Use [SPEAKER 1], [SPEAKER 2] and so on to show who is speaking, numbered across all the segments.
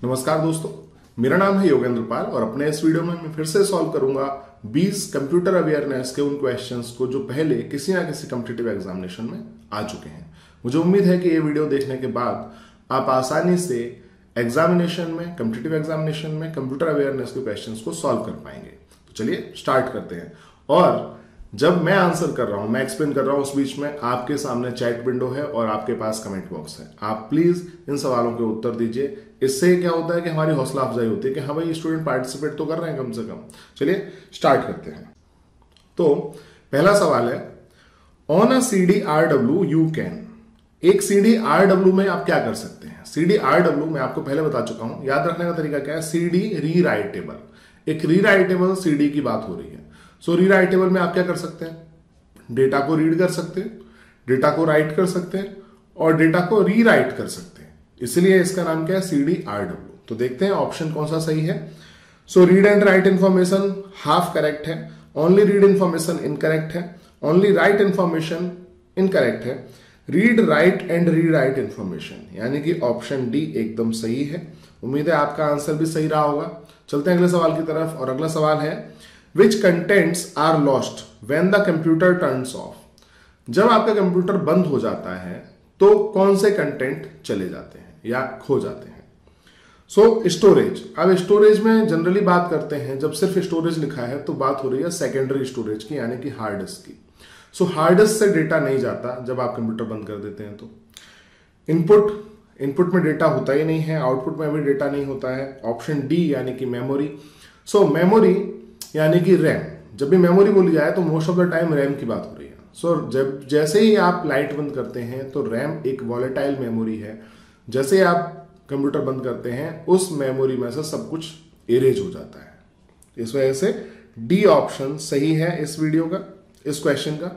[SPEAKER 1] नमस्कार दोस्तों, मेरा नाम है योगेंद्र पाल और अपने इस वीडियो में मैं फिर से सॉल्व करूंगा 20 कंप्यूटर अवेयरनेस के उन क्वेश्चंस को जो पहले किसी ना किसी कॉम्पिटिटिव एग्जामिनेशन में आ चुके हैं। मुझे उम्मीद है कि ये वीडियो देखने के बाद आप आसानी से एग्जामिनेशन में, कॉम्पिटिटिव एग्जामिनेशन में कंप्यूटर अवेयरनेस के क्वेश्चंस को सॉल्व कर पाएंगे। तो चलिए स्टार्ट करते हैं। और जब मैं आंसर कर रहा हूं, मैं एक्सप्लेन कर रहा हूं, उस बीच में आपके सामने चैट विंडो है और आपके पास कमेंट बॉक्स है। आप प्लीज इन सवालों के उत्तर दीजिए। इससे क्या होता है कि हमारी हौसला अफजाई होती है कि हाँ भाई, स्टूडेंट पार्टिसिपेट तो कर रहे हैं कम से कम। चलिए स्टार्ट करते हैं। तो पहला सवाल है, on a CD-RW you can. एक CD-RW में आप क्या कर सकते हैं? CD-RW मैं आपको पहले बता चुका हूं। याद रखने का तरीका क्या है? CD rewritable. एक रीराइटेबल CD की बात हो रही है। सो रीराइटेबल में आप क्या कर सकते हैं? डेटा को रीड कर सकते हैं, डेटा को राइट कर सकते हैं और डेटा को रीराइट कर सकते हैं। इसलिए इसका नाम क्या है? CD-RW। तो देखते हैं ऑप्शन कौन सा सही है। So read and right information half correct है, ओनली रीड इंफॉर्मेशन इनकरेक्ट है, ओनली राइट इंफॉर्मेशन इनकरेक्ट है, read write and rewrite information यानी कि ऑप्शन डी एकदम सही है। उम्मीद है आपका आंसर भी सही रहा होगा। चलते हैं अगले सवाल की तरफ। और अगला सवाल है, Which contents are lost when the computer turns off? जब आपका कंप्यूटर बंद हो जाता है तो कौन से कंटेंट चले जाते हैं या खो जाते हैं? सो स्टोरेज। अब स्टोरेज में जनरली बात करते हैं, जब सिर्फ स्टोरेज लिखा है तो बात हो रही है सेकेंडरी स्टोरेज की यानी कि हार्ड डिस्क की। सो हार्ड डिस्क से डेटा नहीं जाता जब आप कंप्यूटर बंद कर देते हैं। तो इनपुट में डेटा होता ही नहीं है, आउटपुट में भी डेटा नहीं होता है। ऑप्शन डी यानी कि मेमोरी। सो मेमोरी यानी कि रैम। जब भी मेमोरी बोली जाए तो most of the time RAM की बात हो रही है। सो जब जैसे ही आप लाइट बंद करते हैं तो रैम एक वॉलेटाइल मेमोरी है। जैसे ही आप कंप्यूटर बंद करते हैं उस मेमोरी में से सब कुछ इरेज हो जाता है। इस वजह से डी ऑप्शन सही है इस वीडियो का, इस क्वेश्चन का।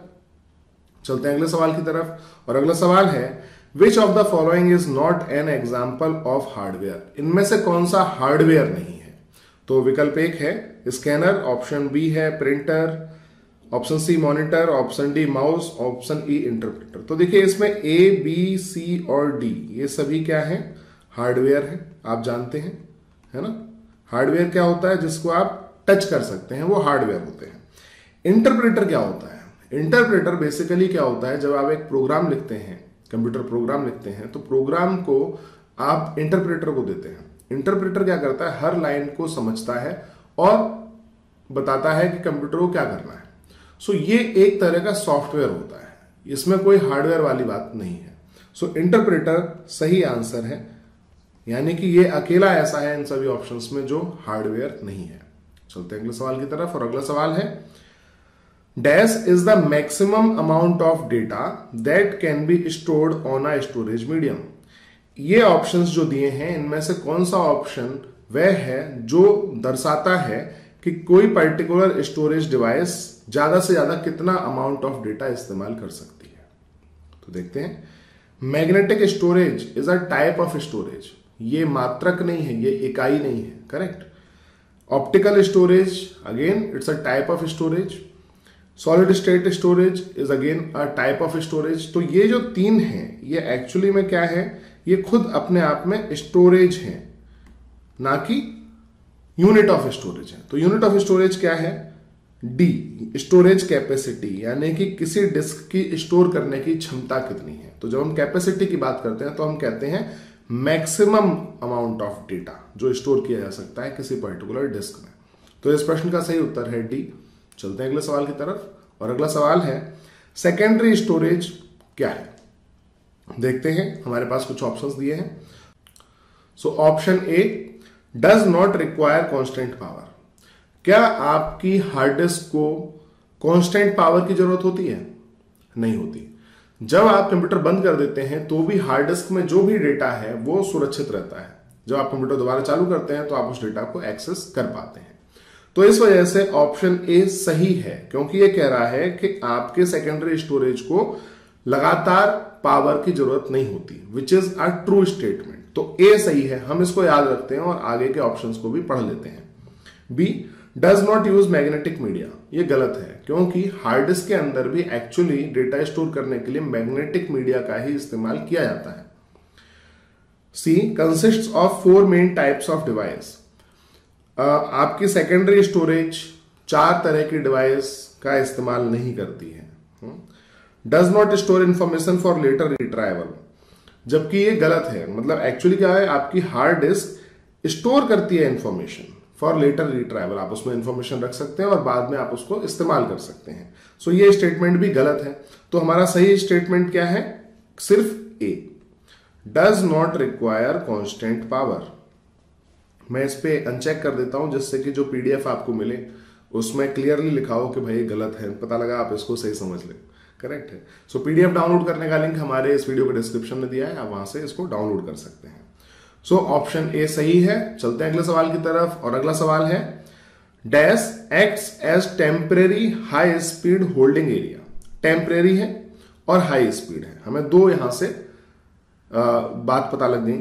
[SPEAKER 1] चलते हैं अगले सवाल की तरफ। और अगला सवाल है, which of the following is not an example of hardware? इनमें से कौन सा हार्डवेयर नहीं है? तो विकल्प एक है स्कैनर, ऑप्शन बी है printer, option C monitor, option D mouse, option E interpreter. तो देखिए इसमें ए बी सी और डी ये सभी क्या है? हार्डवेयर है। आप जानते हैं, है ना? हार्डवेयर क्या होता है? जिसको आप टच कर सकते हैं, वो हार्डवेयर होते हैं। इंटरप्रेटर क्या होता है? इंटरप्रेटर बेसिकली क्या होता है, जब आप एक प्रोग्राम लिखते हैं, कंप्यूटर प्रोग्राम लिखते हैं, तो प्रोग्राम को आप इंटरप्रेटर को देते हैं। इंटरप्रेटर क्या करता है? हर लाइन को समझता है और बताता है कि कंप्यूटर को क्या करना है। सो ये एक तरह का सॉफ्टवेयर होता है, इसमें कोई हार्डवेयर वाली बात नहीं है। सो इंटरप्रेटर सही आंसर है, यानी कि ये अकेला ऐसा है इन सभी ऑप्शंस में जो हार्डवेयर नहीं है। चलते हैं अगले सवाल की तरफ। और अगला सवाल है, dash is the maximum amount of data that can be stored on a storage medium. ये ऑप्शंस जो दिए हैं इनमें से कौन सा ऑप्शन वह है जो दर्शाता है कि कोई पर्टिकुलर स्टोरेज डिवाइस ज्यादा से ज्यादा कितना अमाउंट ऑफ डेटा इस्तेमाल कर सकती है? तो देखते हैं। Magnetic storage is a type of storage. ये मात्रक नहीं है, ये इकाई नहीं है, correct. Optical storage again it's a type of storage. Solid state storage is again a type of storage. तो ये जो तीन हैं ये एक्चुअली में क्या है? ये खुद अपने आप में स्टोरेज है, ना कि यूनिट ऑफ स्टोरेज है। तो यूनिट ऑफ स्टोरेज क्या है? डी, स्टोरेज कैपेसिटी, यानी कि किसी डिस्क की स्टोर करने की क्षमता कितनी है। तो जब हम कैपेसिटी की बात करते हैं तो हम कहते हैं मैक्सिमम अमाउंट ऑफ डेटा जो स्टोर किया जा सकता है किसी पर्टिकुलर डिस्क में। तो इस प्रश्न का सही उत्तर है डी। चलते हैं अगले सवाल की तरफ। और अगला सवाल है, सेकेंडरी स्टोरेज क्या है? देखते हैं, हमारे पास कुछ ऑप्शंस दिए हैं। So option A, does not require constant power. क्या आपकी हार्ड डिस्क को कांस्टेंट पावर की जरूरत होती है? नहीं होती। जब आप कंप्यूटर बंद कर देते हैं तो भी हार्ड डिस्क में जो भी डेटा है वो सुरक्षित रहता है। जब आप कंप्यूटर दोबारा चालू करते हैं तो आप उस डेटा को एक्सेस कर पाते हैं। तो इस वजह से ऑप्शन ए सही है, क्योंकि ये कह रहा है कि आपके सेकेंडरी स्टोरेज को लगातार पावर की जरूरत नहीं होती, which is a true statement. तो ए सही है, हम इसको याद रखते हैं और आगे के ऑप्शंस को भी पढ़ लेते हैं। B, does not use magnetic media. ये गलत है, क्योंकि हार्ड डिस्क के अंदर भी एक्चुअली डेटा स्टोर करने के लिए मैग्नेटिक मीडिया का ही इस्तेमाल किया जाता है। C consists of 4 main types of device. आपकी सेकेंडरी स्टोरेज 4 तरह की डिवाइस का इस्तेमाल नहीं करती है। Does not store information for later retrieval, जबकि ये गलत है। मतलब एक्चुअली क्या है, आपकी हार्ड डिस्क स्टोर करती है इंफॉर्मेशन फॉर लेटर रिट्राइवल। आप उसमें इंफॉर्मेशन रख सकते हैं और बाद में आप उसको इस्तेमाल कर सकते हैं। सो ये स्टेटमेंट भी गलत है। तो हमारा सही स्टेटमेंट क्या है, सिर्फ A, does not require constant power. मैं इस पे अनचेक कर देता हूं जिससे कि जो पीडीएफ आपको मिले उसमें क्लियरली लिखा हो कि भाई गलत है, पता लगा आप इसको सही समझ ले। करेक्ट है। सो पीडीएफ डाउनलोड करने का लिंक हमारे इस वीडियो के डिस्क्रिप्शन में दिया है, आप वहां से इसको डाउनलोड कर सकते हैं। सो ऑप्शन ए सही है। चलते हैं अगले सवाल की तरफ, और अगला सवाल है dash acts as temporary high speed holding area. Temporary है और हाई स्पीड है, हमें दो यहां से बात पता लग गई।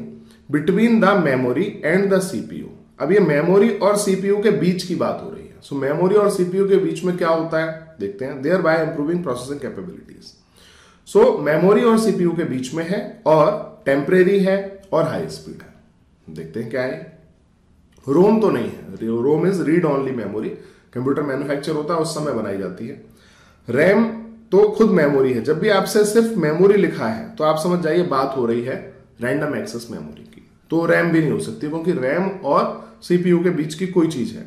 [SPEAKER 1] Between the memory and the CPU. अब ये मेमोरी और सीपीयू के बीच की बात हो रही है। सो मेमोरी और सीपीयू के बीच में क्या होता है देखते हैं। Thereby improving processing capabilities. So memory और सीपीयू के बीच में है और टेम्परेरी है और हाई स्पीड है। देखते हैं क्या है। रोम तो नहीं है, ROM is read only memory. Computer manufacture होता है उस समय बनाई जाती है। रैम तो खुद मेमोरी है। जब भी आपसे सिर्फ मेमोरी लिखा है तो आप समझ जाइए बात हो रही है रैंडम एक्सेस मेमोरी की। तो रैम भी नहीं हो सकती क्योंकि रैम और सीपीयू के बीच की कोई चीज है।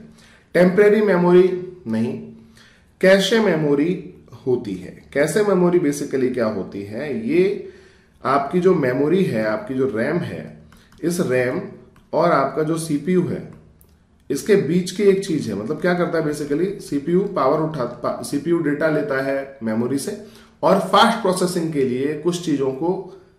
[SPEAKER 1] टेम्परेरी मेमोरी नहीं। कैशे मेमोरी होती है। कैशे मेमोरी बेसिकली क्या होती है, ये आपकी जो मेमोरी है, आपकी जो रैम है, इस रैम और आपका जो सीपीयू है इसके बीच की एक चीज है। मतलब क्या करता है बेसिकली, सीपीयू पावर उठाता, सीपीयू डेटा लेता है मेमोरी से और फास्ट प्रोसेसिंग के लिए कुछ चीजों को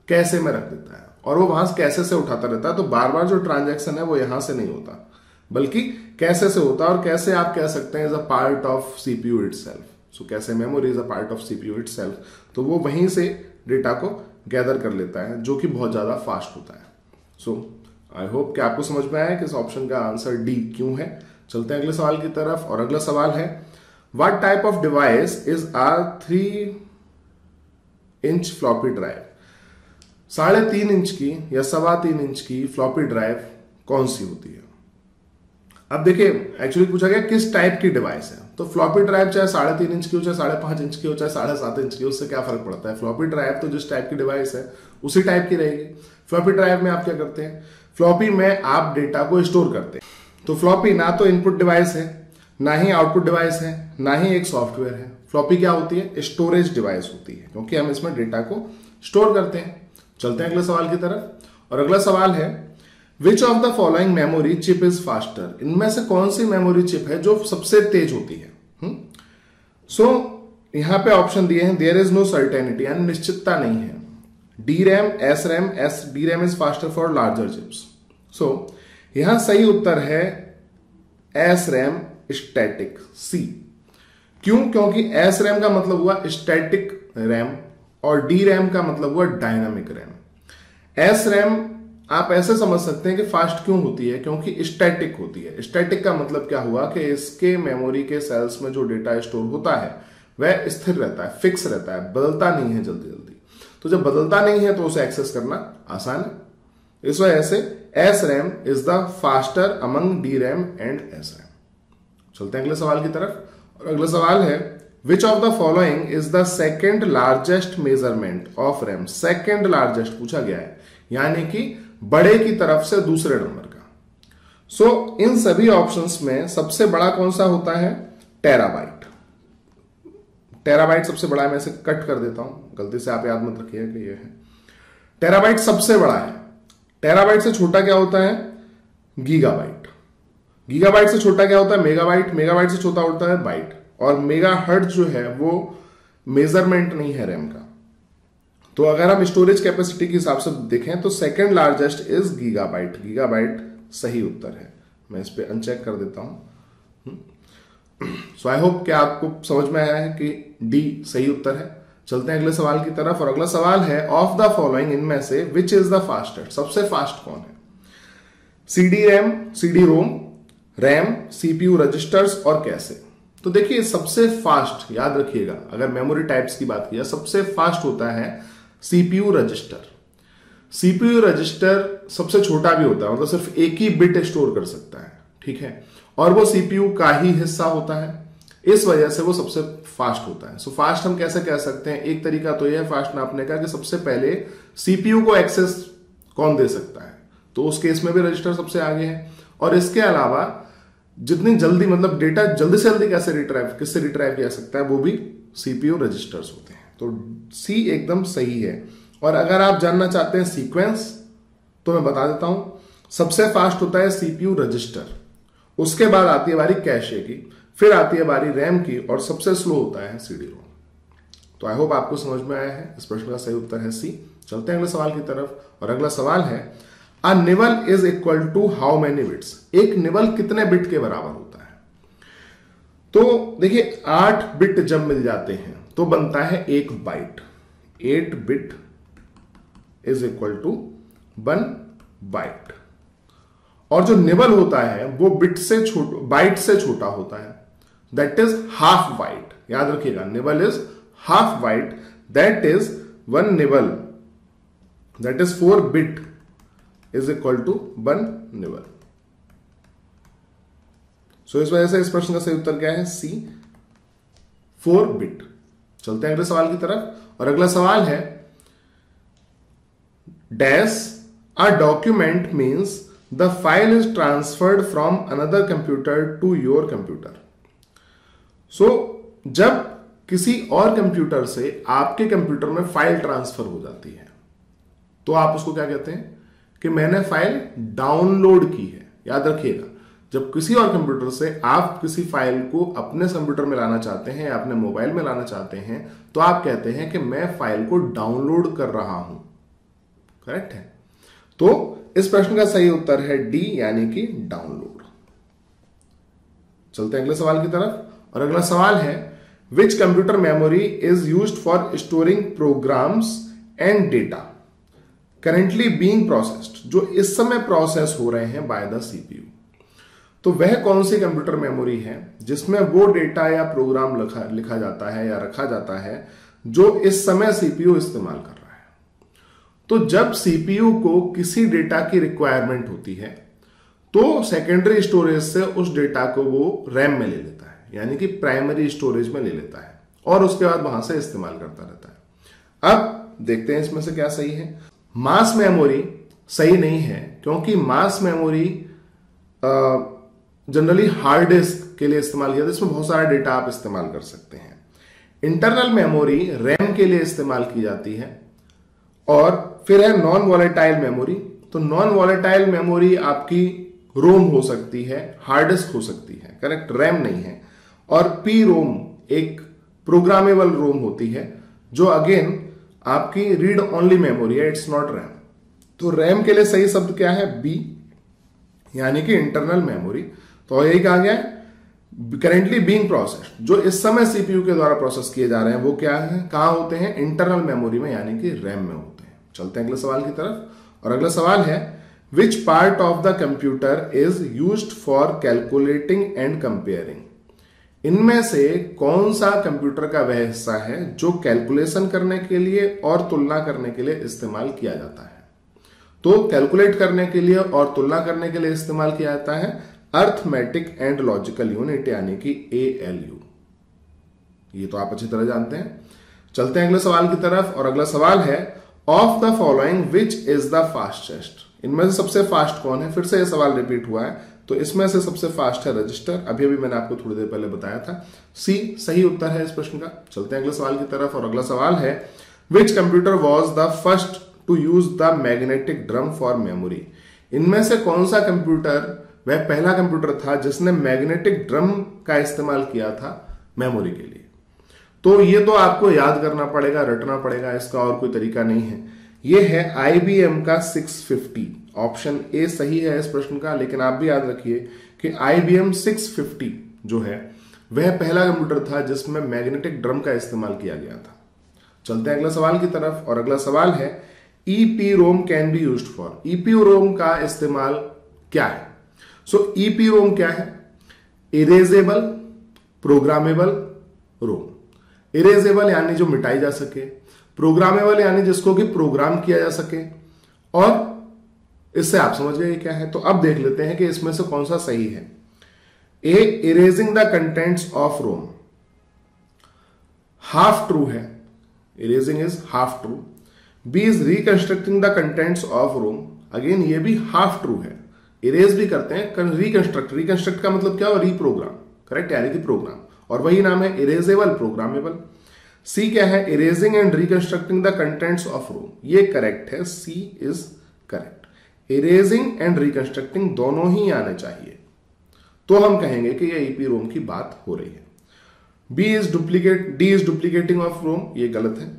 [SPEAKER 1] कैशे में रख देता है और वो वहां कैशे से उठाता रहता है। तो बार बार जो ट्रांजैक्शन है वो यहां से नहीं होता बल्कि कैशे से होता है। और कैसे आप कह सकते हैं is a part of CPU itself. So कैसे memory is a part of CPU itself. तो वो वहीं से डेटा को गैदर कर लेता है जो कि बहुत ज्यादा फास्ट होता है। सो आई होप कि आपको समझ में आया कि इस ऑप्शन का आंसर डी क्यों है। चलते हैं अगले सवाल की तरफ, और अगला सवाल है what type of device is are 3 inch floppy drive. 3.5 inch की या 3.25 इंच की फ्लॉपी ड्राइव कौन सी होती है। अब देखिए एक्चुअली पूछा गया किस टाइप की डिवाइस है। तो फ्लॉपी ड्राइव चाहे 3.5 इंच की हो, चाहे 5.5 इंच की हो, चाहे 7.5 इंच की हो, उससे क्या फर्क पड़ता है। फ्लॉपी ड्राइव तो जिस टाइप की डिवाइस है उसी टाइप की रहेगी। फ्लॉपी ड्राइव में आप क्या करते हैं, फ्लॉपी में आप डेटा को स्टोर करते हैं। तो फ्लॉपी ना तो इनपुट डिवाइस है, ना ही आउटपुट डिवाइस है, ना ही एक सॉफ्टवेयर है। फ्लॉपी क्या होती है, स्टोरेज डिवाइस होती है, क्योंकि हम इसमें डेटा को स्टोर करते हैं। चलते हैं अगले सवाल की तरफ, और अगला सवाल है which of the following memory chip is faster. इनमें से कौन सी मेमोरी चिप है जो सबसे तेज होती है। सो यहां पे ऑप्शन दिए हैं, देयर इज नो सर्टेनिटी, यानी निश्चितता नहीं है। D RAM, S RAM, D RAM is faster for larger chips. So यहां सही उत्तर है एस रैम स्टैटिक, सी। क्यों, क्योंकि एस रैम का मतलब हुआ स्टैटिक रैम और डी रैम का मतलब हुआ डायनामिक रैम। एस रैम आप ऐसे समझ सकते हैं कि फास्ट क्यों होती है, क्योंकि स्टैटिक होती है। स्टैटिक का मतलब क्या हुआ कि इसके मेमोरी के सेल्स में जो डेटा स्टोर होता है वह स्थिर रहता है, फिक्स रहता है, बदलता नहीं है जल्दी जल्दी। तो जब बदलता नहीं है तो उसे एक्सेस करना आसान है। इस वजह से S RAM is the faster among D RAM and S RAM. चलते हैं अगले सवाल की तरफ, और अगला सवाल है which of the following is the second largest measurement of RAM. Second largest पूछा गया है, यानी कि बड़े की तरफ से दूसरे नंबर का। सो इन सभी ऑप्शंस में सबसे बड़ा कौन सा होता है, टेराबाइट। टेराबाइट सबसे बड़ा है। मैं इसे कट कर देता हूं, गलती से आप याद मत रखिए कि ये है। टेराबाइट सबसे बड़ा है। टेराबाइट से छोटा क्या होता है, गीगाबाइट। गीगाबाइट से छोटा क्या होता है, मेगाबाइट। मेगाबाइट से छोटा होता है बाइट। और मेगा हर्ट्ज जो है वो मेजरमेंट नहीं है रैम का। तो अगर हम स्टोरेज कैपेसिटी के हिसाब से देखें तो second largest is gigabyte. Gigabyte सही उत्तर है। मैं इस पे अनचेक कर देता हूं। सो आई होप कि आपको समझ में आया है कि डी सही उत्तर है। चलते हैं अगले सवाल की तरफ, और अगला सवाल है ऑफ द फॉलोइंग इनमें से विच इज द फास्टेस्ट। सबसे फास्ट कौन है, CD RAM, CD ROM, RAM, CPU registers और कैसे। तो देखिए सबसे फास्ट याद रखिएगा, अगर मेमोरी टाइप्स की बात की जाए सबसे फास्ट होता है सीपीयू रजिस्टर। सीपीयू रजिस्टर सबसे छोटा भी होता है, मतलब सिर्फ एक ही बिट स्टोर कर सकता है, ठीक है, और वो सीपीयू का ही हिस्सा होता है, इस वजह से वो सबसे फास्ट होता है। सो फास्ट हम कैसे कह सकते हैं? एक तरीका तो यह है फास्ट नापने का कि सबसे पहले सीपीयू को एक्सेस कौन दे सकता है, तो उस केस में भी रजिस्टर सबसे आगे है। और इसके अलावा जितनी जल्दी, मतलब डेटा जल्दी से जल्दी किससे रिट्राइव किया सकता है, वो भी सीपीयू रजिस्टर्स होते हैं। तो सी एकदम सही है। और अगर आप जानना चाहते हैं सीक्वेंस, तो मैं बता देता हूं। सबसे फास्ट होता है सीपीयू रजिस्टर, उसके बाद आती है बारी कैशे की, फिर आती है बारी रैम की, और सबसे स्लो होता है सीडी रोम। तो आई होप आपको समझ में आया है। इस प्रश्न का सही उत्तर है सी। चलते हैं अगले सवाल की तरफ, और अगला सवाल है a nibble is equal to how many bits? एक निबल कितने बिट के बराबर होता है? तो देखिए 8 बिट जब मिल जाते हैं तो बनता है 1 byte. 8 bit is equal to 1 byte. और जो निबल होता है वो बाइट से छोटा होता है, दैट इज हाफ बाइट। याद रखिएगा, nibble is half byte, that is 1 nibble, that is 4 bit is equal to 1 nibble. So इस वजह से इस प्रश्न का सही उत्तर क्या है? सी, 4 बिट। चलते हैं अगले सवाल की तरफ, और अगला सवाल है dash a document means the file is transferred from another computer to your computer. So जब किसी और कंप्यूटर से आपके कंप्यूटर में फाइल ट्रांसफर हो जाती है तो आप उसको क्या कहते हैं? कि मैंने फाइल डाउनलोड की है। याद रखिएगा, जब किसी और कंप्यूटर से आप किसी फाइल को अपने कंप्यूटर में लाना चाहते हैं या अपने मोबाइल में लाना चाहते हैं तो आप कहते हैं कि मैं फाइल को डाउनलोड कर रहा हूं। करेक्ट है? तो इस प्रश्न का सही उत्तर है डी, यानी कि डाउनलोड। चलते हैं अगले सवाल की तरफ, और अगला सवाल है which computer memory is used for storing programs and data currently being processed? जो इस समय प्रोसेस हो रहे हैं बाय द सीपीयू। तो वह कौन सी कंप्यूटर मेमोरी है जिसमें वो डेटा या प्रोग्राम लिखा जाता है या रखा जाता है जो इस समय सीपीयू इस्तेमाल कर रहा है? तो जब सीपीयू को किसी डेटा की रिक्वायरमेंट होती है तो सेकेंडरी स्टोरेज से उस डेटा को वो रैम में ले लेता है, यानी कि प्राइमरी स्टोरेज में ले लेता है, और उसके बाद वहां से इस्तेमाल करता रहता है। अब देखते हैं इसमें से क्या सही है। मास मेमोरी सही नहीं है, क्योंकि मास मेमोरी जनरली हार्ड डिस्क के लिए इस्तेमाल किया जाता है, इसमें बहुत सारा डेटा आप इस्तेमाल कर सकते हैं। इंटरनल मेमोरी रैम के लिए इस्तेमाल की जाती है। और फिर है नॉन वॉलेटाइल मेमोरी। तो नॉन वॉलेटाइल मेमोरी आपकी रोम हो सकती है, हार्ड डिस्क हो सकती है, करेक्ट, रैम नहीं है। और पी रोम एक प्रोग्रामेबल रोम होती है जो अगेन आपकी रीड ओनली मेमोरी है, इट्स नॉट रैम। तो रैम के लिए सही शब्द क्या है? बी, यानी कि इंटरनल मेमोरी। तो यही कहा गया है करेंटली बीइंग प्रोसेस्ड, जो इस समय सीपीयू के द्वारा प्रोसेस किए जा रहे हैं वो क्या है, कहां होते हैं? इंटरनल मेमोरी में, यानी कि रैम में होते हैं। चलते हैं अगले सवाल की तरफ, और अगला सवाल है which part of the computer is used for calculating and comparing? इनमें से कौन सा कंप्यूटर का वह हिस्सा है जो कैलकुलेशन करने के लिए और तुलना करने के लिए इस्तेमाल किया जाता है? तो कैलकुलेट करने के लिए और तुलना करने के लिए इस्तेमाल किया जाता है अर्थमेटिक एंड लॉजिकल यूनिट, यानी कि ALU। ये तो आप अच्छी तरह जानते हैं। चलते हैं अगले सवाल की तरफ, और अगला सवाल है of the following which is the fastest? इनमें से सबसे फास्ट कौन है? फिर से यह सवाल रिपीट हुआ है, तो इसमें से सबसे फास्ट है रजिस्टर। अभी मैंने आपको थोड़ी देर पहले बताया था। सी सही उत्तर है इस प्रश्न का। चलते हैं अगले सवाल की तरफ, और अगला सवाल है which computer was the first to use the magnetic drum for memory? इनमें से कौन सा कंप्यूटर वह पहला कंप्यूटर था जिसने मैग्नेटिक ड्रम का इस्तेमाल किया था मेमोरी के लिए? तो ये तो आपको याद करना पड़ेगा, रटना पड़ेगा, इसका और कोई तरीका नहीं है। ये है IBM का 650। ऑप्शन ए सही है इस प्रश्न का, लेकिन आप भी याद रखिए कि IBM 650 जो है वह पहला कंप्यूटर था जिसमें मैग्नेटिक ड्रम का इस्तेमाल किया गया था। चलते हैं अगला सवाल की तरफ, और अगला सवाल है EPROM can be used for? EPROM का इस्तेमाल क्या है? सो EPROM क्या है? इरेजेबल प्रोग्रामेबल रोम। इरेजेबल यानी जो मिटाई जा सके, प्रोग्रामेबल यानी जिसको कि प्रोग्राम किया जा सके, और इससे आप समझ गए क्या है। तो अब देख लेते हैं कि इसमें से कौन सा सही है। A, erasing the contents of ROM, half true है, erasing is half true. B is reconstructing the contents of ROM, again ये भी हाफ ट्रू है, इरेज भी करते हैं, रिकंस्ट्रक्ट, रिकंस्ट्रक्ट का मतलब क्या हो, रीप्रोग्राम, करेक्ट, यानी कि प्रोग्राम, और वही नाम है इरेजेबल, प्रोग्रामेबल। सी क्या है, erasing and reconstructing the contents of ROM, ये करेक्ट है, C is correct. Erasing and reconstructing दोनों ही आने चाहिए, तो हम कहेंगे कि ये ईपी रोम की बात हो रही है। B is duplicate, D is duplicating of ROM, ये गलत है।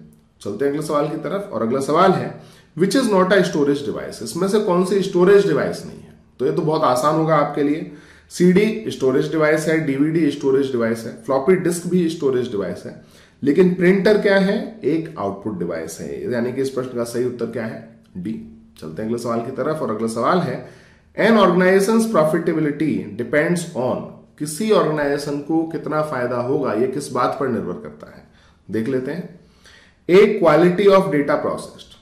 [SPEAKER 1] चलते हैं अगले सवाल की तरफ, और अगला सवाल है which is not a storage device, इसमें से कौन सी स्टोरेज डिवाइस नहीं है। तो ये तो बहुत आसान होगा आपके लिए। सीडी स्टोरेज डिवाइस है, डीवीडी स्टोरेज डिवाइस है, फ्लॉपी डिस्क भी स्टोरेज डिवाइस है, लेकिन प्रिंटर क्या है, एक आउटपुट डिवाइस है, यानी कि इस प्रश्न का सही उत्तर क्या है, डी। चलते हैं अगले सवाल की तरफ, और अगला सवाल है an organisation's profitability depends on, किसी ऑर्गेनाइजेशन को कितना फायदा होगा ये किस बात पर निर्भर करता है, देख लेते हैं। ए, क्वालिटी ऑफ डेटा प्रोसेस्ड,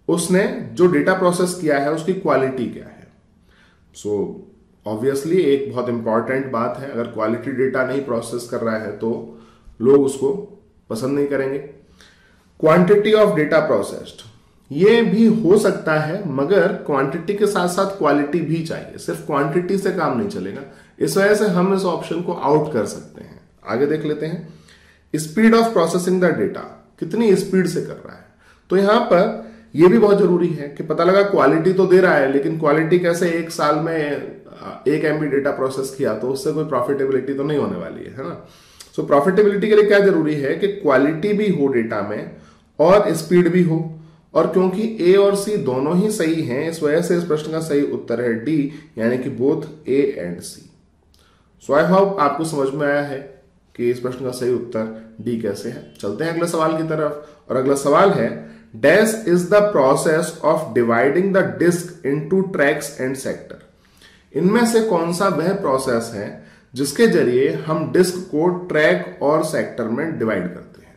[SPEAKER 1] उसने जो डेटा प्रोसेस किया है उसकी क्वालिटी क्या है। सो ऑब्वियसली एक बहुत इंपॉर्टेंट बात है, अगर क्वालिटी डेटा नहीं प्रोसेस कर रहा है तो लोग उसको पसंद नहीं करेंगे। क्वांटिटी ऑफ डेटा प्रोसेस्ड, ये भी हो सकता है, मगर क्वांटिटी के साथ साथ क्वालिटी भी चाहिए, सिर्फ क्वांटिटी से काम नहीं चलेगा, इस वजह से हम इस ऑप्शन को आउट कर सकते हैं। आगे देख लेते हैं। Speed of processing the data, कितनी स्पीड से कर रहा है, तो यहां पर यह भी बहुत जरूरी है कि पता लगा क्वालिटी तो दे रहा है, लेकिन क्वालिटी कैसे, एक साल में 1 MB डेटा प्रोसेस किया तो उससे कोई प्रॉफिटेबिलिटी तो नहीं होने वाली है ना। सो प्रॉफिटेबिलिटी के लिए क्या जरूरी है कि क्वालिटी भी हो डेटा में और स्पीड भी हो, और क्योंकि ए और सी दोनों ही सही हैं, इस वजह से इस प्रश्न का सही उत्तर है डी, यानी कि both A and C. So I hope आपको समझ में आया है कि इस प्रश्न का सही उत्तर डी कैसे है। चलते हैं अगले सवाल की तरफ, और अगला सवाल है dash is the process of dividing the disk into tracks and sector, इनमें से कौन सा वह प्रोसेस है जिसके जरिए हम डिस्क को ट्रैक और सेक्टर में डिवाइड करते हैं।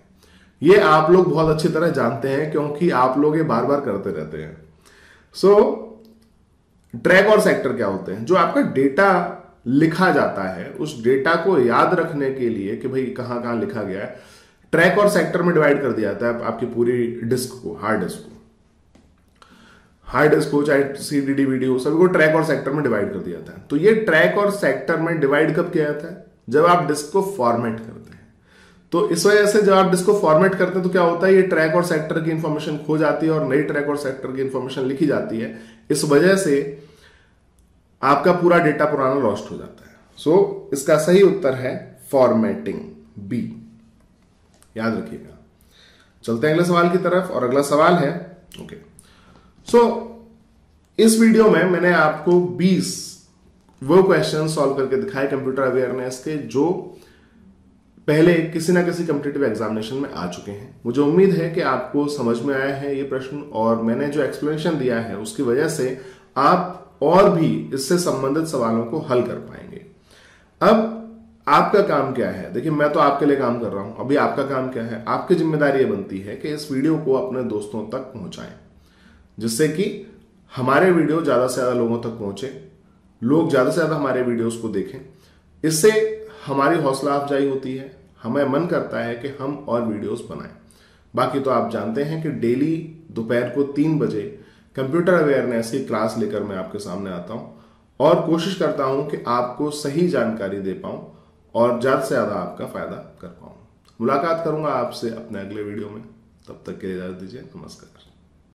[SPEAKER 1] ये आप लोग बहुत अच्छी तरह जानते हैं क्योंकि आप लोग ये बार बार करते रहते हैं। सो ट्रैक और सेक्टर क्या होते हैं, जो आपका डेटा लिखा जाता है उस डेटा को याद रखने के लिए कि भाई कहां कहां लिखा गया है, ट्रैक और सेक्टर में डिवाइड कर दिया जाता है आपकी पूरी डिस्क को, हार्ड डिस्क को, हार्ड डिस्क हो चाहे सीडी डीवीडी हो, सभी को ट्रैक और सेक्टर में डिवाइड कर दिया जाता है। तो ये ट्रैक और सेक्टर में डिवाइड कब किया जाता है, जब आप डिस्क को फॉर्मेट करते हैं। तो इस वजह से जब आप डिस्क को फॉर्मेट करते हैं तो क्या होता है, ये ट्रैक और सेक्टर की इंफॉर्मेशन खो जाती है और नई ट्रैक और सेक्टर की इंफॉर्मेशन लिखी जाती है। इस वजह से आपका पूरा डेटा पुराना लॉस्ट हो जाता है। सो इसका सही उत्तर है फॉर्मेटिंग, बी, याद रखिएगा। चलते हैं अगले सवाल की तरफ, और अगला सवाल है ओके। सो इस वीडियो में मैंने आपको 20 वो क्वेश्चन सॉल्व करके दिखाए कंप्यूटर अवेयरनेस के, जो पहले किसी ना किसी कॉम्पिटिटिव एग्जामिनेशन में आ चुके हैं। मुझे उम्मीद है कि आपको समझ में आया है ये प्रश्न, और मैंने जो एक्सप्लेनेशन दिया है उसकी वजह से आप और भी इससे संबंधित सवालों को हल कर पाएंगे। अब आपका काम क्या है, देखिए मैं तो आपके लिए काम कर रहा हूं, अभी आपका काम क्या है, आपकी जिम्मेदारी ये बनती है कि इस वीडियो को अपने दोस्तों तक पहुंचाएं, जिससे कि हमारे वीडियो ज्यादा से ज्यादा लोगों तक पहुंचे, लोग ज्यादा से ज्यादा हमारे वीडियोस को देखें। इससे हमारी हौसला अफजाई होती है, हमें मन करता है कि हम और वीडियोस बनाएं। बाकी तो आप जानते हैं कि डेली दोपहर को 3 बजे कंप्यूटर अवेयरनेस की क्लास लेकर मैं आपके सामने आता हूं और कोशिश करता हूं कि आपको सही जानकारी दे पाऊं और ज्यादा से ज्यादा आपका फायदा कर पाऊं। मुलाकात करूंगा आपसे अपने अगले वीडियो में, तब तक के लिए इजाजत दीजिए, नमस्कार।